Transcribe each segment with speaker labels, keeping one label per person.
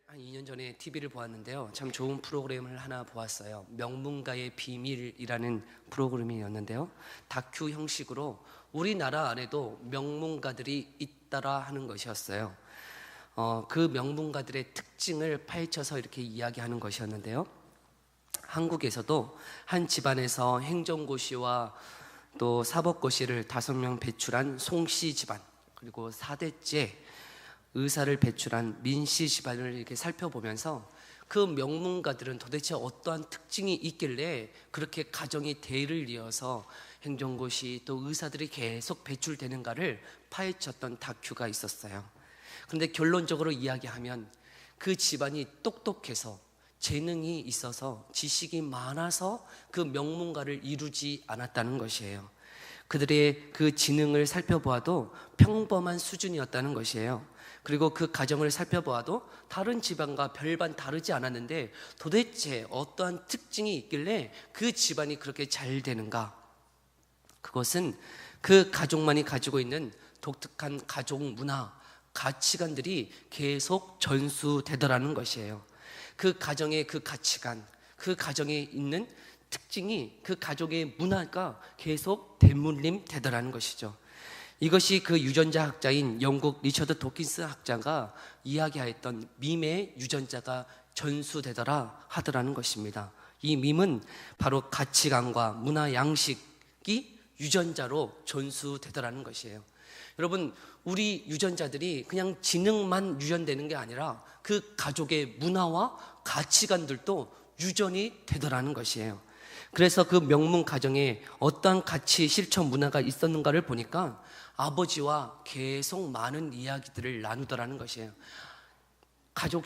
Speaker 1: 한 2년 전에 TV를 보았는데요. 참 좋은 프로그램을 하나 보았어요. 명문가의 비밀이라는 프로그램이었는데요. 다큐 형식으로 우리나라 안에도 명문가들이 있다라 하는 것이었어요. 그 명문가들의 특징을 파헤쳐서 이렇게 이야기하는 것이었는데요. 한국에서도 한 집안에서 행정고시와 또 사법고시를 5명 배출한 송씨 집안, 그리고 4대째 의사를 배출한 민씨 집안을 이렇게 살펴보면서 그 명문가들은 도대체 어떠한 특징이 있길래 그렇게 가정이 대를 이어서 행정고시 또 의사들이 계속 배출되는가를 파헤쳤던 다큐가 있었어요. 그런데 결론적으로 이야기하면 그 집안이 똑똑해서 재능이 있어서 지식이 많아서 그 명문가를 이루지 않았다는 것이에요. 그들의 그 지능을 살펴보아도 평범한 수준이었다는 것이에요. 그리고 그 가정을 살펴보아도 다른 집안과 별반 다르지 않았는데 도대체 어떠한 특징이 있길래 그 집안이 그렇게 잘 되는가? 그것은 그 가족만이 가지고 있는 독특한 가족 문화, 가치관들이 계속 전수되더라는 것이에요. 그 가정의 그 가치관, 그 가정에 있는 특징이 그 가족의 문화가 계속 대물림 되더라는 것이죠. 이것이 그 유전자 학자인 영국 리처드 도킨스 학자가 이야기하였던 밈의 유전자가 전수되더라 하더라는 것입니다. 이 밈은 바로 가치관과 문화 양식이 유전자로 전수되더라는 것이에요. 여러분, 우리 유전자들이 그냥 지능만 유전되는 게 아니라 그 가족의 문화와 가치관들도 유전이 되더라는 것이에요. 그래서 그 명문 가정에 어떠한 가치, 실천, 문화가 있었는가를 보니까 아버지와 계속 많은 이야기들을 나누더라는 것이에요. 가족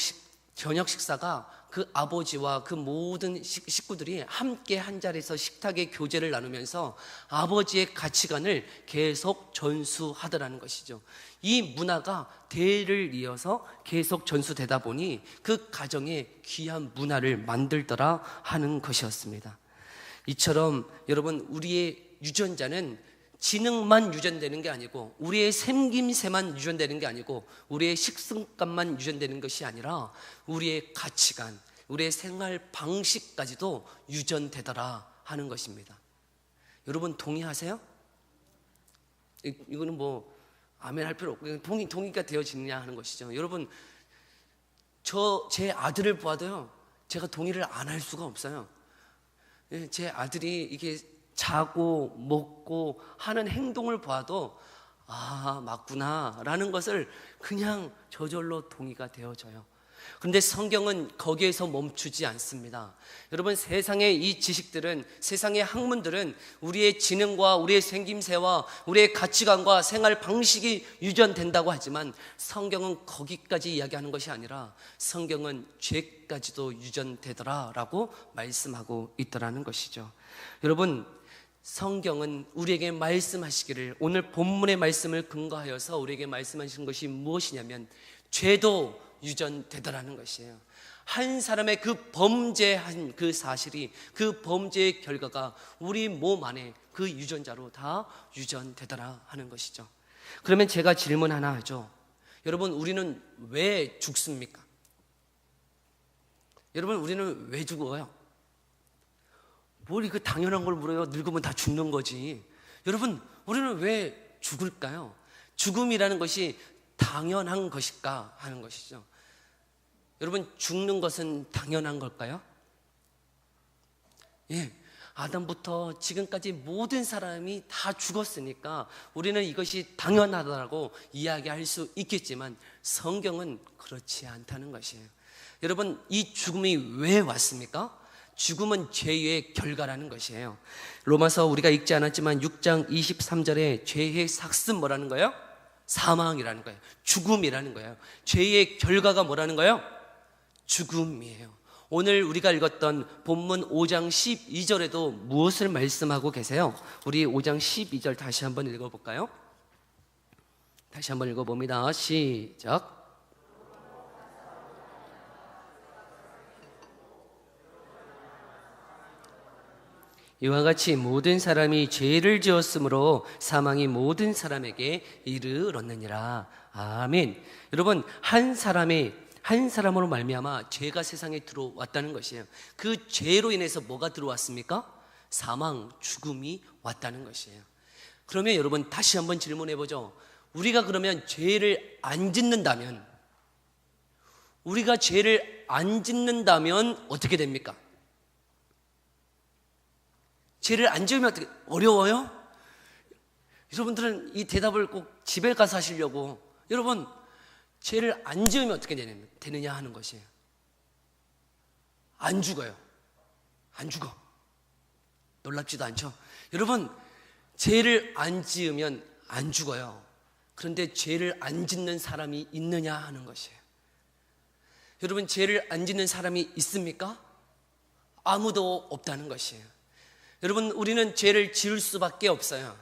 Speaker 1: 저녁 식사가 그 아버지와 그 모든 식구들이 함께 한 자리에서 식탁의 교제를 나누면서 아버지의 가치관을 계속 전수하더라는 것이죠. 이 문화가 대를 이어서 계속 전수되다 보니 그 가정에 귀한 문화를 만들더라 하는 것이었습니다. 이처럼 여러분, 우리의 유전자는 지능만 유전되는 게 아니고 우리의 생김새만 유전되는 게 아니고 우리의 식습관만 유전되는 것이 아니라 우리의 가치관, 우리의 생활 방식까지도 유전되더라 하는 것입니다. 여러분 동의하세요? 이거는 뭐 아멘 할 필요 없고 동의가 되어지느냐 하는 것이죠. 여러분, 제 아들을 보아도요, 제가 동의를 안 할 수가 없어요. 제 아들이 이게 자고 먹고 하는 행동을 봐도 맞구나 라는 것을 그냥 저절로 동의가 되어져요. 그런데 성경은 거기에서 멈추지 않습니다. 여러분, 세상의 이 지식들은, 세상의 학문들은 우리의 지능과 우리의 생김새와 우리의 가치관과 생활 방식이 유전된다고 하지만 성경은 거기까지 이야기하는 것이 아니라 성경은 죄까지도 유전되더라 라고 말씀하고 있더라는 것이죠. 여러분, 성경은 우리에게 말씀하시기를, 오늘 본문의 말씀을 근거하여서 우리에게 말씀하시는 것이 무엇이냐면 죄도 유전되더라는 것이에요. 한 사람의 그 범죄한 그 사실이, 그 범죄의 결과가 우리 몸 안에 그 유전자로 다 유전되더라 하는 것이죠. 그러면 제가 질문 하나 하죠. 여러분, 우리는 왜 죽습니까? 여러분, 우리는 왜 죽어요? 뭘 이거 당연한 걸 물어요. 늙으면 다 죽는 거지. 여러분, 우리는 왜 죽을까요? 죽음이라는 것이 당연한 것일까 하는 것이죠. 여러분, 죽는 것은 당연한 걸까요? 예, 아담부터 지금까지 모든 사람이 다 죽었으니까 우리는 이것이 당연하다고 이야기할 수 있겠지만 성경은 그렇지 않다는 것이에요. 여러분, 이 죽음이 왜 왔습니까? 죽음은 죄의 결과라는 것이에요. 로마서 우리가 읽지 않았지만 6장 23절에 죄의 삭은 뭐라는 거예요? 사망이라는 거예요. 죽음이라는 거예요. 죄의 결과가 뭐라는 거예요? 죽음이에요. 오늘 우리가 읽었던 본문 5장 12절에도 무엇을 말씀하고 계세요? 우리 5장 12절 다시 한번 읽어볼까요? 다시 한번 읽어봅니다. 시작. 이와 같이 모든 사람이 죄를 지었으므로 사망이 모든 사람에게 이르렀느니라. 아멘. 여러분, 한 사람이 한 사람으로 말미암아 죄가 세상에 들어왔다는 것이에요. 그 죄로 인해서 뭐가 들어왔습니까? 사망, 죽음이 왔다는 것이에요. 그러면 여러분 다시 한번 질문해 보죠. 우리가 그러면 죄를 안 짓는다면, 우리가 죄를 안 짓는다면 어떻게 됩니까? 죄를 안 지으면 어떻게, 어려워요? 여러분들은 이 대답을 꼭 집에 가서 하시려고, 여러분 죄를 안 지으면 어떻게 되느냐 하는 것이에요. 안 죽어요. 안 죽어. 놀랍지도 않죠? 여러분, 죄를 안 지으면 안 죽어요. 그런데 죄를 안 짓는 사람이 있느냐 하는 것이에요. 여러분, 죄를 안 짓는 사람이 있습니까? 아무도 없다는 것이에요. 여러분, 우리는 죄를 지을 수밖에 없어요.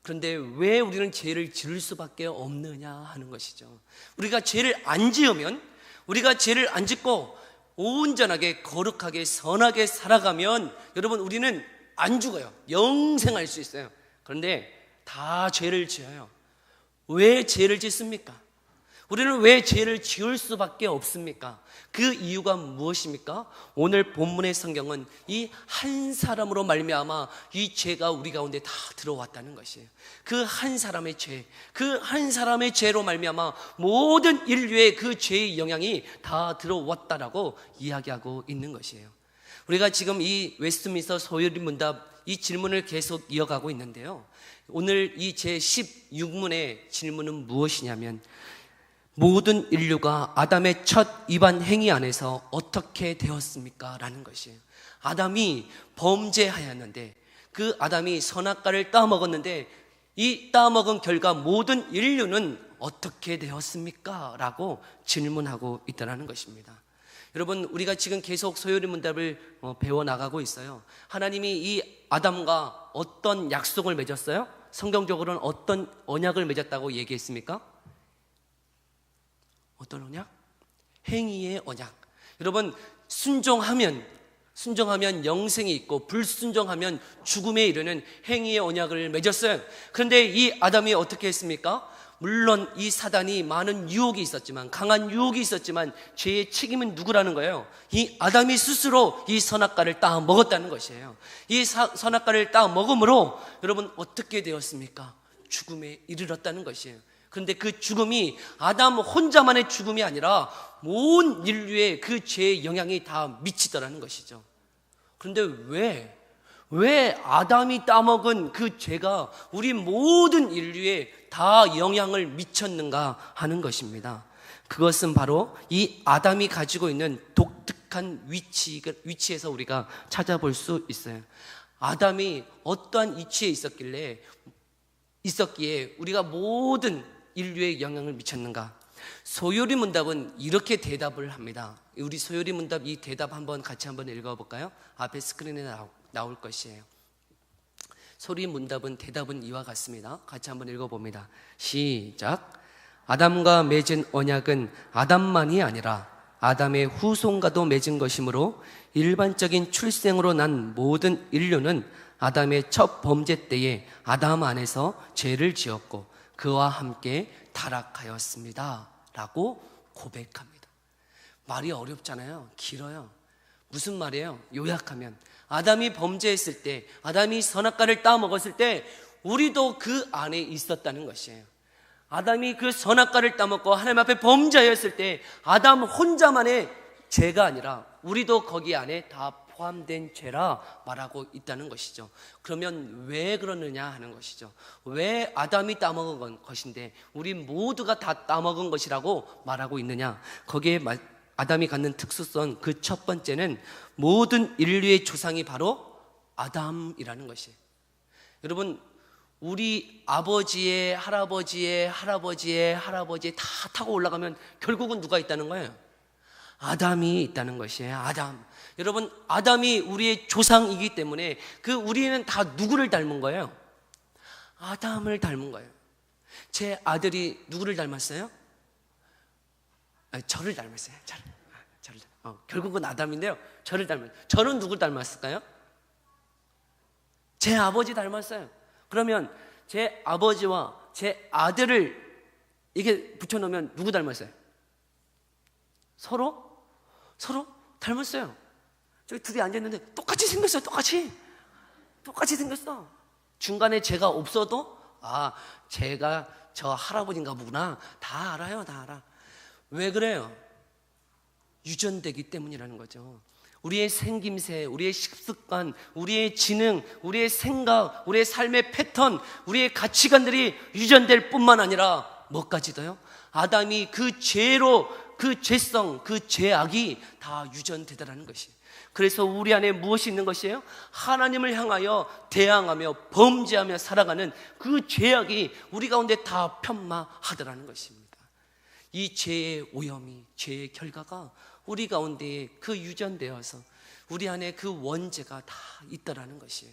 Speaker 1: 그런데 왜 우리는 죄를 지을 수밖에 없느냐 하는 것이죠. 우리가 죄를 안 지으면, 우리가 죄를 안 짓고 온전하게 거룩하게 선하게 살아가면 여러분 우리는 안 죽어요. 영생할 수 있어요. 그런데 다 죄를 지어요. 왜 죄를 짓습니까? 우리는 왜 죄를 지을 수밖에 없습니까? 그 이유가 무엇입니까? 오늘 본문의 성경은 이 한 사람으로 말미암아 이 죄가 우리 가운데 다 들어왔다는 것이에요. 그 한 사람의 죄, 그 한 사람의 죄로 말미암아 모든 인류의 그 죄의 영향이 다 들어왔다라고 이야기하고 있는 것이에요. 우리가 지금 이 웨스트민스터 소요리 문답 이 질문을 계속 이어가고 있는데요, 오늘 이 제 16문의 질문은 무엇이냐면, 모든 인류가 아담의 첫 이반 행위 안에서 어떻게 되었습니까? 라는 것이에요. 아담이 범죄하였는데, 그 아담이 선악과를 따먹었는데 이 따먹은 결과 모든 인류는 어떻게 되었습니까? 라고 질문하고 있다는 것입니다. 여러분, 우리가 지금 계속 소요리 문답을 배워나가고 있어요. 하나님이 이 아담과 어떤 약속을 맺었어요? 성경적으로는 어떤 언약을 맺었다고 얘기했습니까? 어떤 언약? 행위의 언약. 여러분, 순종하면 영생이 있고 불순종하면 죽음에 이르는 행위의 언약을 맺었어요. 그런데 이 아담이 어떻게 했습니까? 물론 이 사단이 많은 유혹이 있었지만, 강한 유혹이 있었지만 죄의 책임은 누구라는 거예요? 이 아담이 스스로 이 선악과를 따 먹었다는 것이에요. 이 선악과를 따 먹음으로 여러분 어떻게 되었습니까? 죽음에 이르렀다는 것이에요. 그런데 그 죽음이 아담 혼자만의 죽음이 아니라 온 인류의 그 죄의 영향이 다 미치더라는 것이죠. 그런데 왜 아담이 따먹은 그 죄가 우리 모든 인류에 다 영향을 미쳤는가 하는 것입니다. 그것은 바로 이 아담이 가지고 있는 독특한 위치에서 우리가 찾아볼 수 있어요. 아담이 어떠한 위치에 있었기에 우리가 모든 인류에 영향을 미쳤는가? 소요리 문답은 이렇게 대답을 합니다. 우리 소요리 문답 이 대답 같이 한번 읽어볼까요? 앞에 스크린에 나올 것이에요. 소요리 문답은 대답은 이와 같습니다. 같이 한번 읽어봅니다. 시작. 아담과 맺은 언약은 아담만이 아니라 아담의 후손과도 맺은 것이므로 일반적인 출생으로 난 모든 인류는 아담의 첫 범죄 때에 아담 안에서 죄를 지었고 그와 함께 타락하였습니다 라고 고백합니다. 말이 어렵잖아요. 길어요. 무슨 말이에요? 요약하면 아담이 범죄했을 때, 아담이 선악과를 따먹었을 때 우리도 그 안에 있었다는 것이에요. 아담이 그 선악과를 따먹고 하나님 앞에 범죄하였을 때 아담 혼자만의 죄가 아니라 우리도 거기 안에 다 포함된 죄라 말하고 있다는 것이죠. 그러면 왜 그러느냐 하는 것이죠. 왜 아담이 따먹은 것인데 우리 모두가 다 따먹은 것이라고 말하고 있느냐? 거기에 아담이 갖는 특수성, 그 첫 번째는 모든 인류의 조상이 바로 아담이라는 것이에요. 여러분, 우리 아버지의 할아버지의 할아버지의 할아버지 다 타고 올라가면 결국은 누가 있다는 거예요? 아담이 있다는 것이에요. 아담. 여러분, 아담이 우리의 조상이기 때문에 우리는 다 누구를 닮은 거예요? 아담을 닮은 거예요. 제 아들이 누구를 닮았어요? 저를 닮았어요. 결국은 아담인데요. 저를 닮았어요. 저는 누구 닮았을까요? 제 아버지 닮았어요. 그러면 제 아버지와 제 아들을 이게 붙여놓으면 누구 닮았어요? 서로 닮았어요. 저기 둘이 앉아있는데 똑같이 생겼어요. 똑같이 생겼어. 중간에 제가 없어도 제가 저 할아버지인가 보구나. 다 알아요. 다 알아. 왜 그래요? 유전되기 때문이라는 거죠. 우리의 생김새, 우리의 식습관, 우리의 지능, 우리의 생각, 우리의 삶의 패턴, 우리의 가치관들이 유전될 뿐만 아니라 뭐까지도요? 아담이 그 죄로, 그 죄성, 그 죄악이 다 유전되더라는 것이. 그래서 우리 안에 무엇이 있는 것이에요? 하나님을 향하여 대항하며 범죄하며 살아가는 그 죄악이 우리 가운데 다 편마하더라는 것입니다. 이 죄의 오염이, 죄의 결과가 우리 가운데 그 유전되어서 우리 안에 그 원죄가 다 있더라는 것이에요.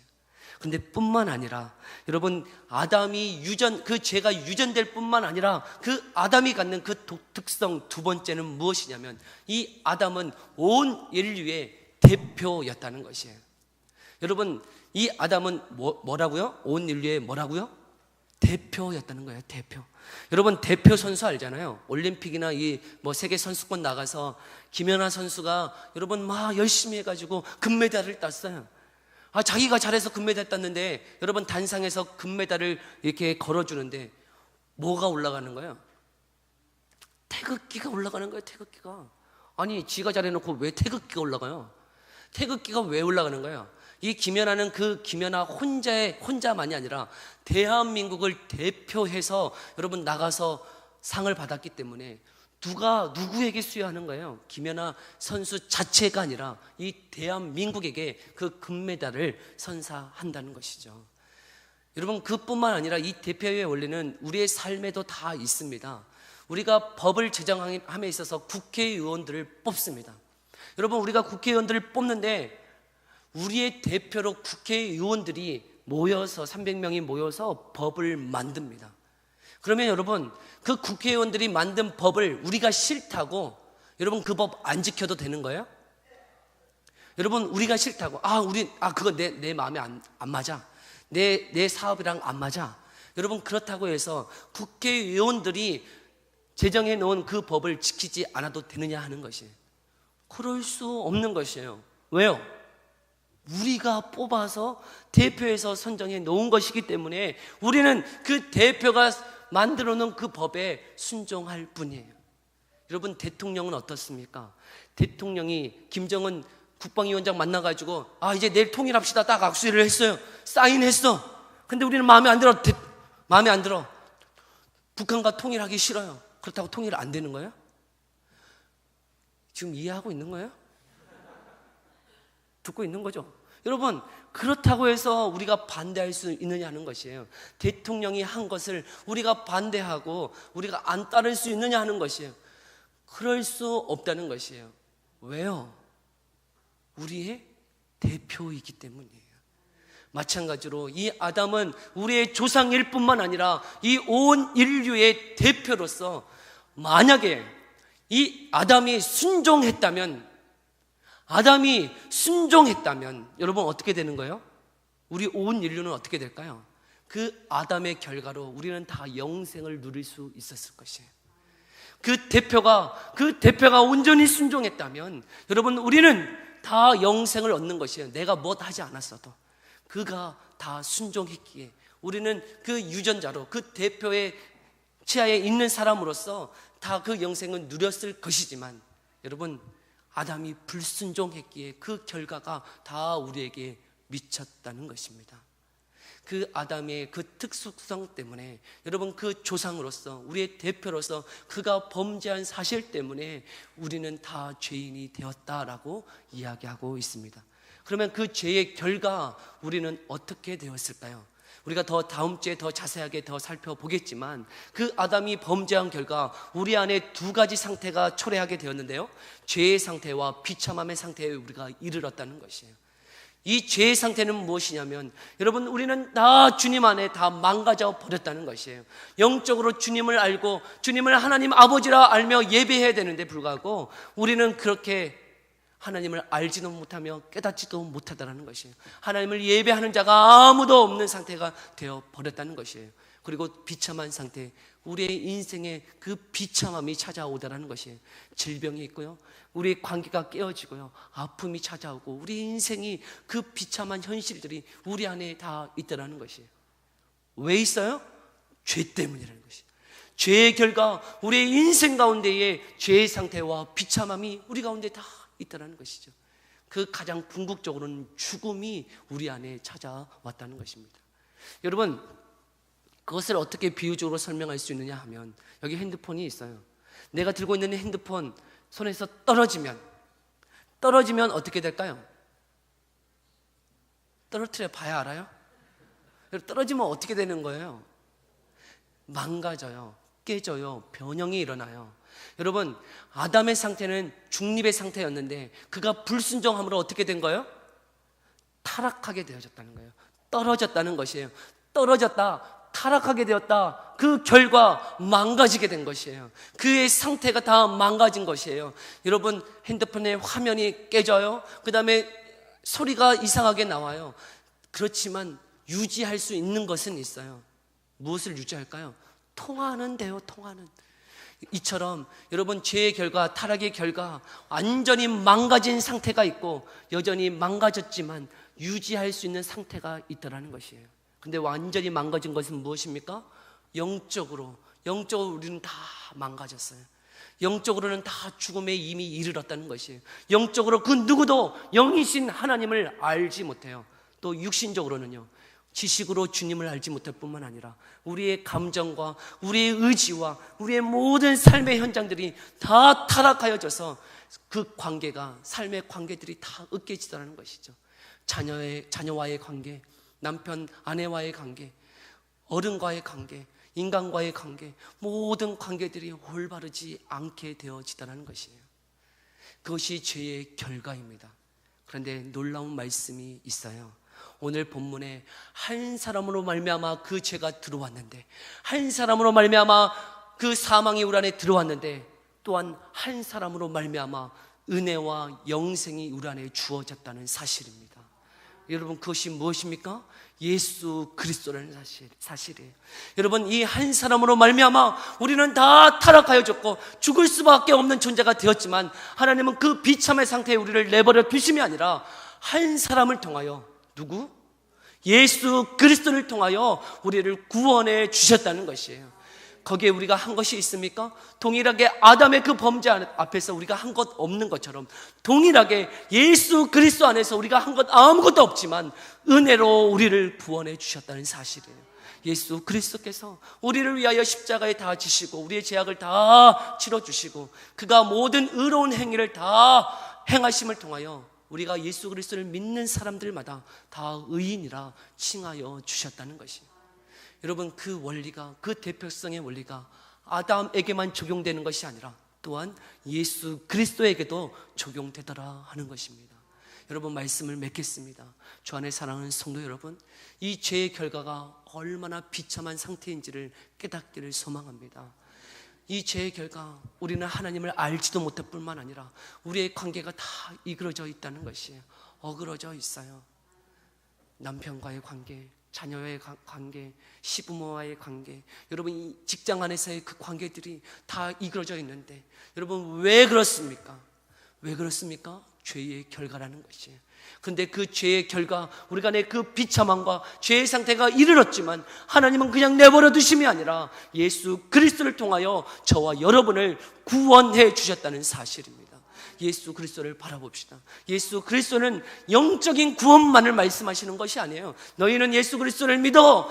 Speaker 1: 근데 뿐만 아니라 여러분, 아담이 그 죄가 유전될 뿐만 아니라 그 아담이 갖는 그 독특성 두 번째는 무엇이냐면, 이 아담은 온 인류의 대표였다는 것이에요. 여러분, 이 아담은 뭐라고요? 온 인류의 뭐라고요? 대표였다는 거예요. 대표. 여러분, 대표 선수 알잖아요. 올림픽이나 세계 선수권 나가서 김연아 선수가 여러분 막 열심히 해가지고 금메달을 땄어요. 자기가 잘해서 금메달 땄는데 여러분, 단상에서 금메달을 이렇게 걸어주는데 뭐가 올라가는 거예요? 태극기가 올라가는 거예요. 태극기가. 아니, 지가 잘해놓고 왜 태극기가 올라가요? 태극기가 왜 올라가는 거예요? 이 김연아는 그 김연아 혼자만이 아니라 대한민국을 대표해서 여러분 나가서 상을 받았기 때문에 누구에게 수여하는 거예요? 김연아 선수 자체가 아니라 이 대한민국에게 그 금메달을 선사한다는 것이죠. 여러분, 그뿐만 아니라 이 대표의 원리는 우리의 삶에도 다 있습니다. 우리가 법을 제정함에 있어서 국회의원들을 뽑습니다. 여러분, 우리가 국회의원들을 뽑는데 우리의 대표로 국회의원들이 모여서 300명이 모여서 법을 만듭니다. 그러면 여러분, 그 국회의원들이 만든 법을 우리가 싫다고 여러분 그 법 안 지켜도 되는 거예요? 여러분, 우리가 싫다고 그거 내 마음에 안 맞아, 내 사업이랑 안 맞아, 여러분 그렇다고 해서 국회의원들이 제정해 놓은 그 법을 지키지 않아도 되느냐 하는 것이에요. 그럴 수 없는 것이에요. 왜요? 우리가 뽑아서 대표해서 선정해 놓은 것이기 때문에 우리는 그 대표가 만들어 놓은 그 법에 순종할 뿐이에요. 여러분, 대통령은 어떻습니까? 대통령이 김정은 국방위원장 만나가지고 이제 내일 통일합시다 딱 악수를 했어요. 사인했어. 근데 우리는 마음에 안 들어. 북한과 통일하기 싫어요. 그렇다고 통일 안 되는 거예요? 지금 이해하고 있는 거예요? 듣고 있는 거죠? 여러분, 그렇다고 해서 우리가 반대할 수 있느냐 하는 것이에요. 대통령이 한 것을 우리가 반대하고 우리가 안 따를 수 있느냐 하는 것이에요. 그럴 수 없다는 것이에요. 왜요? 우리의 대표이기 때문이에요. 마찬가지로 이 아담은 우리의 조상일 뿐만 아니라 이 온 인류의 대표로서 만약에 이 아담이 순종했다면 여러분 어떻게 되는 거예요? 우리 온 인류는 어떻게 될까요? 그 아담의 결과로 우리는 다 영생을 누릴 수 있었을 것이에요. 그 대표가 온전히 순종했다면 여러분, 우리는 다 영생을 얻는 것이에요. 내가 뭐 하지 않았어도 그가 다 순종했기에 우리는 그 유전자로 그 대표의 치하에 있는 사람으로서 다 그 영생을 누렸을 것이지만 여러분, 아담이 불순종했기에 그 결과가 다 우리에게 미쳤다는 것입니다. 그 아담의 그 특수성 때문에 여러분, 그 조상으로서 우리의 대표로서 그가 범죄한 사실 때문에 우리는 다 죄인이 되었다라고 이야기하고 있습니다. 그러면 그 죄의 결과 우리는 어떻게 되었을까요? 우리가 더 다음 주에 더 자세하게 더 살펴보겠지만 그 아담이 범죄한 결과 우리 안에 두 가지 상태가 초래하게 되었는데요, 죄의 상태와 비참함의 상태에 우리가 이르렀다는 것이에요. 이 죄의 상태는 무엇이냐면 여러분, 우리는 다 주님 안에 다 망가져 버렸다는 것이에요. 영적으로 주님을 알고 주님을 하나님 아버지라 알며 예배해야 되는데 불구하고 우리는 그렇게 하나님을 알지도 못하며 깨닫지도 못하다라는 것이에요. 하나님을 예배하는 자가 아무도 없는 상태가 되어 버렸다는 것이에요. 그리고 비참한 상태, 우리의 인생에 그 비참함이 찾아오더라는 것이에요. 질병이 있고요, 우리의 관계가 깨어지고요, 아픔이 찾아오고 우리 인생이 그 비참한 현실들이 우리 안에 다 있더라는 것이에요. 왜 있어요? 죄 때문이라는 것이에요. 죄의 결과, 우리의 인생 가운데에 죄의 상태와 비참함이 우리 가운데 다 있더라는 것이죠. 그 가장 궁극적으로는 죽음이 우리 안에 찾아왔다는 것입니다. 여러분, 그것을 어떻게 비유적으로 설명할 수 있느냐 하면, 여기 핸드폰이 있어요. 내가 들고 있는 핸드폰 손에서 떨어지면 어떻게 될까요? 떨어뜨려 봐야 알아요? 떨어지면 어떻게 되는 거예요? 망가져요, 깨져요, 변형이 일어나요. 여러분, 아담의 상태는 중립의 상태였는데 그가 불순종함으로 어떻게 된 거예요? 타락하게 되어졌다는 거예요. 떨어졌다는 것이에요. 떨어졌다, 타락하게 되었다, 그 결과 망가지게 된 것이에요. 그의 상태가 다 망가진 것이에요. 여러분, 핸드폰의 화면이 깨져요. 그 다음에 소리가 이상하게 나와요. 그렇지만 유지할 수 있는 것은 있어요. 무엇을 유지할까요? 통화는 돼요. 통화는. 이처럼 여러분, 죄의 결과, 타락의 결과, 완전히 망가진 상태가 있고 여전히 망가졌지만 유지할 수 있는 상태가 있다는 것이에요. 근데 완전히 망가진 것은 무엇입니까? 영적으로 우리는 다 망가졌어요. 영적으로는 다 죽음에 이미 이르렀다는 것이에요. 영적으로 그 누구도 영이신 하나님을 알지 못해요. 또 육신적으로는요, 지식으로 주님을 알지 못할 뿐만 아니라 우리의 감정과 우리의 의지와 우리의 모든 삶의 현장들이 다 타락하여져서 그 관계가, 삶의 관계들이 다 으깨지더라는 것이죠. 자녀와의 관계, 남편 아내와의 관계, 어른과의 관계, 인간과의 관계, 모든 관계들이 올바르지 않게 되어지더라는 것이에요. 그것이 죄의 결과입니다. 그런데 놀라운 말씀이 있어요. 오늘 본문에 한 사람으로 말미암아 그 죄가 들어왔는데, 한 사람으로 말미암아 그 사망이 우리 안에 들어왔는데, 또한 한 사람으로 말미암아 은혜와 영생이 우리 안에 주어졌다는 사실입니다. 여러분, 그것이 무엇입니까? 예수 그리스도라는 사실이에요. 여러분, 이 한 사람으로 말미암아 우리는 다 타락하여졌고 죽을 수밖에 없는 존재가 되었지만, 하나님은 그 비참의 상태에 우리를 내버려 두심이 아니라 한 사람을 통하여, 누구? 예수 그리스도를 통하여 우리를 구원해 주셨다는 것이에요. 거기에 우리가 한 것이 있습니까? 동일하게 아담의 그 범죄 앞에서 우리가 한 것 없는 것처럼, 동일하게 예수 그리스도 안에서 우리가 한 것 아무것도 없지만 은혜로 우리를 구원해 주셨다는 사실이에요. 예수 그리스도께서 우리를 위하여 십자가에 다 지시고 우리의 죄악을 다 치러주시고 그가 모든 의로운 행위를 다 행하심을 통하여 우리가 예수 그리스도를 믿는 사람들마다 다 의인이라 칭하여 주셨다는 것이에요. 여러분, 그 원리가, 그 대표성의 원리가 아담에게만 적용되는 것이 아니라 또한 예수 그리스도에게도 적용되더라 하는 것입니다. 여러분, 말씀을 맺겠습니다. 주 안에 사랑하는 성도 여러분, 이 죄의 결과가 얼마나 비참한 상태인지를 깨닫기를 소망합니다. 이 죄의 결과, 우리는 하나님을 알지도 못할 뿐만 아니라 우리의 관계가 다 이그러져 있다는 것이에요. 어그러져 있어요. 남편과의 관계, 자녀와의 관계, 시부모와의 관계, 여러분, 이 직장 안에서의 그 관계들이 다 이그러져 있는데, 여러분, 왜 그렇습니까? 왜 그렇습니까? 죄의 결과라는 것이에요. 그런데 그 죄의 결과, 우리가 내 그 비참함과 죄의 상태가 이르렀지만 하나님은 그냥 내버려 두심이 아니라 예수 그리스도를 통하여 저와 여러분을 구원해 주셨다는 사실입니다. 예수 그리스도를 바라봅시다. 예수 그리스도는 영적인 구원만을 말씀하시는 것이 아니에요. 너희는 예수 그리스도를 믿어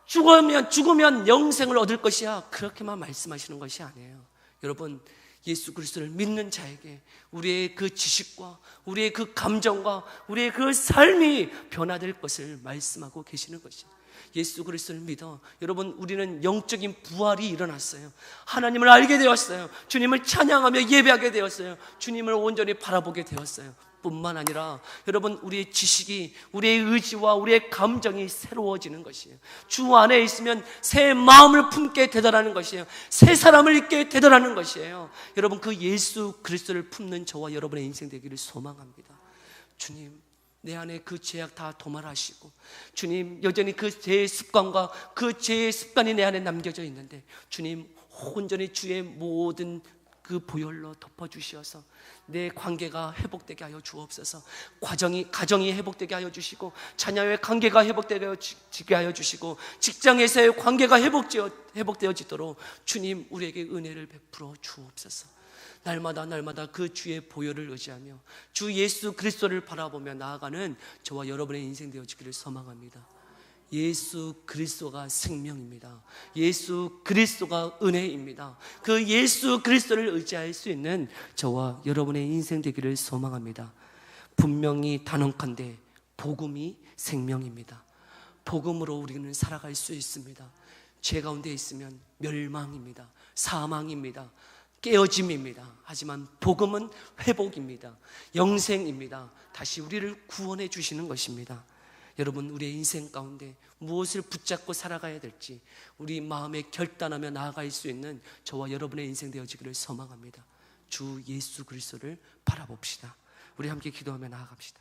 Speaker 1: 죽으면 영생을 얻을 것이야, 그렇게만 말씀하시는 것이 아니에요. 여러분, 예수 그리스도를 믿는 자에게 우리의 그 지식과 우리의 그 감정과 우리의 그 삶이 변화될 것을 말씀하고 계시는 것이에요. 예수 그리스도를 믿어 여러분, 우리는 영적인 부활이 일어났어요. 하나님을 알게 되었어요. 주님을 찬양하며 예배하게 되었어요. 주님을 온전히 바라보게 되었어요. 뿐만 아니라 여러분, 우리의 지식이, 우리의 의지와 우리의 감정이 새로워지는 것이에요. 주 안에 있으면 새 마음을 품게 되더라는 것이에요. 새 사람을 잊게 되더라는 것이에요. 여러분, 그 예수 그리스도를 품는 저와 여러분의 인생 되기를 소망합니다. 주님, 내 안에 그 죄악 다 도말하시고, 주님 여전히 그 죄의 습관과 그 죄의 습관이 내 안에 남겨져 있는데 주님 온전히 주의 모든 그 보혈로 덮어주시어서 내 관계가 회복되게 하여 주옵소서. 가정이 회복되게 하여 주시고, 자녀의 관계가 회복되게 하여 주시고, 직장에서의 관계가 회복되어지도록 주님 우리에게 은혜를 베풀어 주옵소서. 날마다 그 주의 보혈을 의지하며 주 예수 그리스도를 바라보며 나아가는 저와 여러분의 인생 되어지기를 소망합니다. 예수 그리스도가 생명입니다. 예수 그리스도가 은혜입니다. 그 예수 그리스도를 의지할 수 있는 저와 여러분의 인생 되기를 소망합니다. 분명히 단언컨대 복음이 생명입니다. 복음으로 우리는 살아갈 수 있습니다. 죄 가운데 있으면 멸망입니다. 사망입니다. 깨어짐입니다. 하지만 복음은 회복입니다. 영생입니다. 다시 우리를 구원해 주시는 것입니다. 여러분, 우리의 인생 가운데 무엇을 붙잡고 살아가야 될지 우리 마음에 결단하며 나아갈 수 있는 저와 여러분의 인생 되어지기를 소망합니다. 주 예수 그리스도를 바라봅시다. 우리 함께 기도하며 나아갑시다.